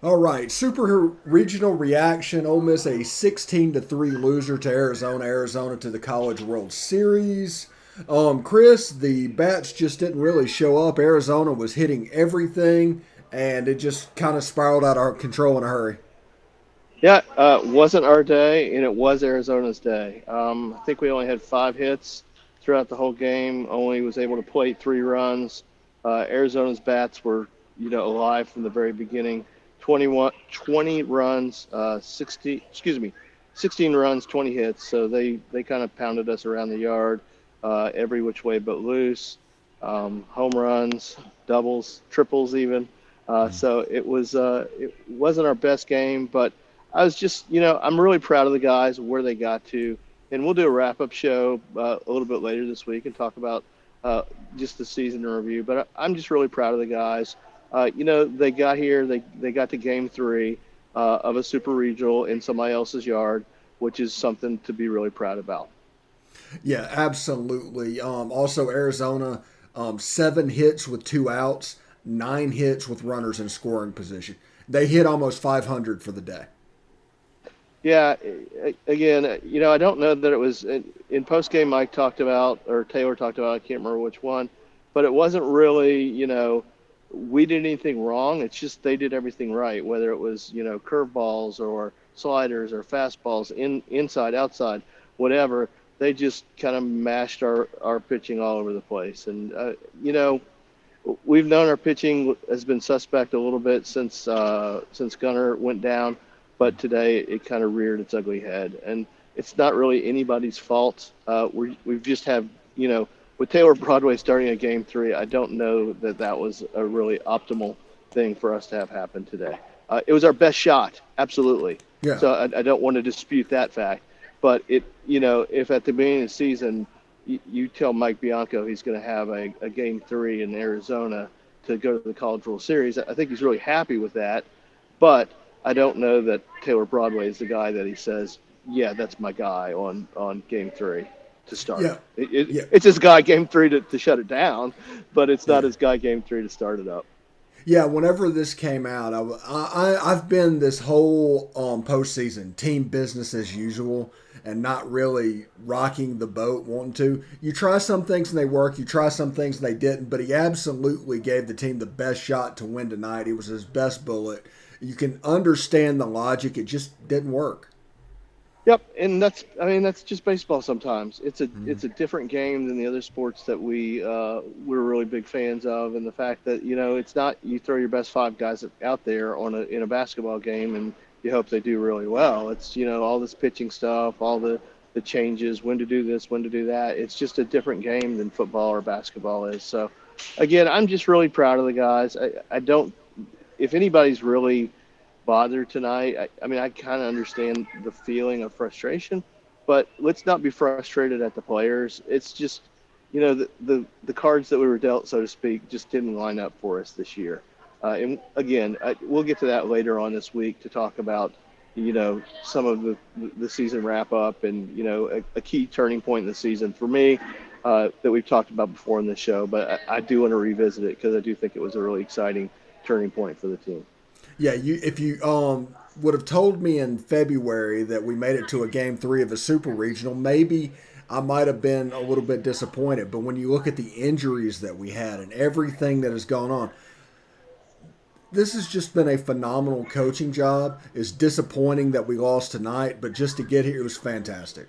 All right, super regional reaction. Ole Miss a 16-3 loser to Arizona. Arizona to the College World Series. Chris, the bats just didn't really show up. Arizona was hitting everything, and it just kind of spiraled out of control in a hurry. Yeah, wasn't our day, and it was Arizona's day. I think we only had 5 hits throughout the whole game. Only was able to plate 3 runs. Arizona's bats were, alive from the very beginning. 20 runs, 16 runs, 20 hits. So they kind of pounded us around the yard, every which way but loose. Home runs, doubles, triples, even. So it wasn't our best game, but I was just, I'm really proud of the guys where they got to, and we'll do a wrap up show a little bit later this week and talk about just the season in review. But I'm just really proud of the guys. They got here, they got to game 3 of a super regional in somebody else's yard, which is something to be really proud about. Yeah, absolutely. Also, Arizona, 7 hits with 2 outs, 9 hits with runners in scoring position. They hit almost 500 for the day. Yeah, again, I don't know that it was in post game. Mike talked about, or Taylor talked about. I can't remember which one, but it wasn't really, we did anything wrong. It's just they did everything right, whether it was, curveballs or sliders or fastballs, inside, outside, whatever. They just kind of mashed our pitching all over the place, and we've known our pitching has been suspect a little bit since Gunner went down, but today it kind of reared its ugly head, and it's not really anybody's fault. We've just have with Taylor Broadway starting a game 3. I don't know that that was a really optimal thing for us to have happen today. It was our best shot, absolutely. Yeah. So I don't want to dispute that fact, but if at the beginning of the season you tell Mike Bianco he's going to have a game 3 in Arizona to go to the College World Series, I think he's really happy with that. But I don't know that Taylor Broadway is the guy that he says, yeah, that's my guy on game 3 to start. Yeah. Yeah. It's his guy game 3 to shut it down, but it's not Yeah. his guy game 3 to start it up. Yeah, whenever this came out, I've been this whole postseason team business as usual and not really rocking the boat wanting to. You try some things and they work, you try some things and they didn't, but he absolutely gave the team the best shot to win tonight. It was his best bullet. You can understand the logic, it just didn't work. Yep, and that's just baseball. Sometimes Mhm. it's a different game than the other sports that we're really big fans of, and the fact that it's not you throw your best 5 guys out there in a basketball game and you hope they do really well. It's all this pitching stuff, all the changes, when to do this, when to do that. It's just a different game than football or basketball is. So, again, I'm just really proud of the guys. I don't if anybody's really bothered tonight. I mean, I kind of understand the feeling of frustration, but let's not be frustrated at the players. It's just, the cards that we were dealt, so to speak, just didn't line up for us this year. And again, we'll get to that later on this week to talk about, some of the season wrap up and, a key turning point in the season for me that we've talked about before in the show. But I do want to revisit it because I do think it was a really exciting turning point for the team. Yeah, if you would have told me in February that we made it to a game 3 of a super regional, maybe I might have been a little bit disappointed. But when you look at the injuries that we had and everything that has gone on, this has just been a phenomenal coaching job. It's disappointing that we lost tonight, but just to get here, it was fantastic.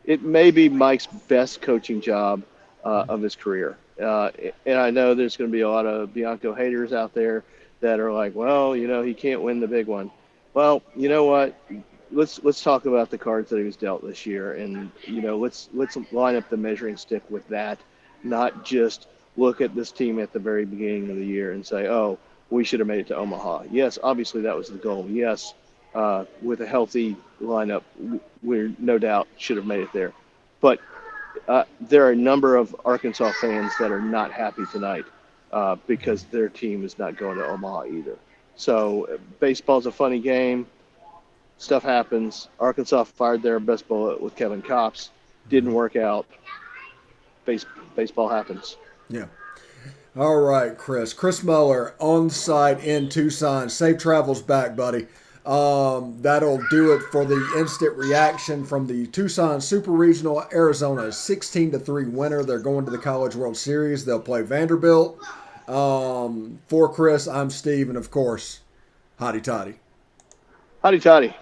It may be Mike's best coaching job of his career. And I know there's going to be a lot of Bianco haters out there that are like, well, he can't win the big one. Well, you know what? Let's talk about the cards that he was dealt this year, and let's line up the measuring stick with that, not just look at this team at the very beginning of the year and say, oh, we should have made it to Omaha. Yes, obviously that was the goal. Yes, with a healthy lineup, we no doubt should have made it there. But there are a number of Arkansas fans that are not happy tonight because their team is not going to Omaha either. So baseball's a funny game. Stuff happens. Arkansas fired their best bullet with Kevin Kopps. Didn't work out. Base, Baseball happens. Yeah. All right, Chris. Chris Muller on site in Tucson. Safe travels back, buddy. That'll do it for the instant reaction from the Tucson Super Regional. Arizona 16-3 winner. They're going to the College World Series. They'll play Vanderbilt. For Chris, I'm Steve, and of course, hotty toddy. Howdy toddy.